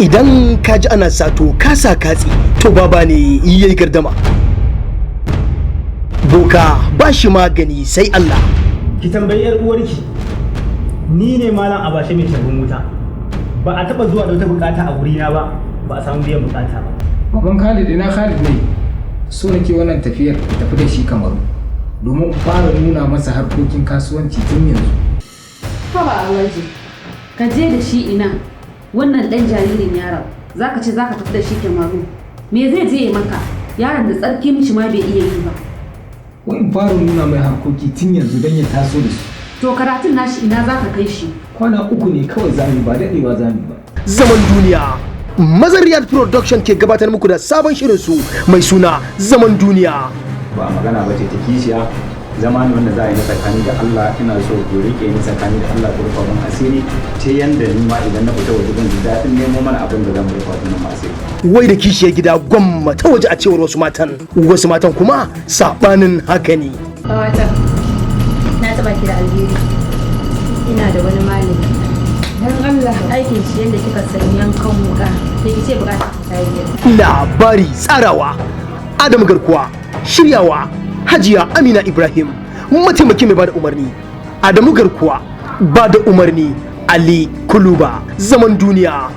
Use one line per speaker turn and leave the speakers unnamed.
idan ka ji ana sato kasa katsi to baba ne yayi gardama. Boka ba shi magani sai Allah.
Ki tambayi yar uwarki, ni ne malam Abashe mai shabun wuta. Ba a taba zuwa da wata bukata a wurina ba a samu biyan bukata ba.
Baban Khalid ina Khalid ne, so nake wannan tafiyar tafi da shi Kamaru domin fara nuna masa harkokin kasuwanci tun yanzu.
Haba Alhaji, ka je da shi ina wannan dan jaririn yaron zaka ce zaka tafi da shi Kamaru. Me zai je maka? Yaron da tsarki mishi ma bai iya yi ba.
Wai fara nuna mai harkoki tun yanzu don ya taso da su.
To karatun nashi ina zaka kai shi?
Kwana 3 ne kawai zamu ba daɗewa zamu ba.
Zaman duniya. Mazariyar Production ke gabatar muku da sabon shirin su mai suna Zaman Duniya.
Ba magana ba ce ta kishiya, zama ne wanda za a yi tsakani da Allah. Ina so ku rike ni tsakani da Allah ku rufa mun asiri ta yanda ni ma idan na fita waje ban ji daɗin nemo mana abin da zan rufa mun asiri.
Wai da kishiyar gida gwamma ta waje a cewar wasu matan kuma sabanin haka ne.
Kawata, na taba ki da alheri. Ina da wani malami. Dan Allah aikin shi yadda kika san yankan wuka, sai ki ce bukata ta yi.
Labari tsarawa Adamu Garkuwa, shiryawa Hajiya Amina Ibrahim, mataimaki mai bada umarni Adamu Garkuwa, bada umarni Ali Kuluba. Zaman Duniya.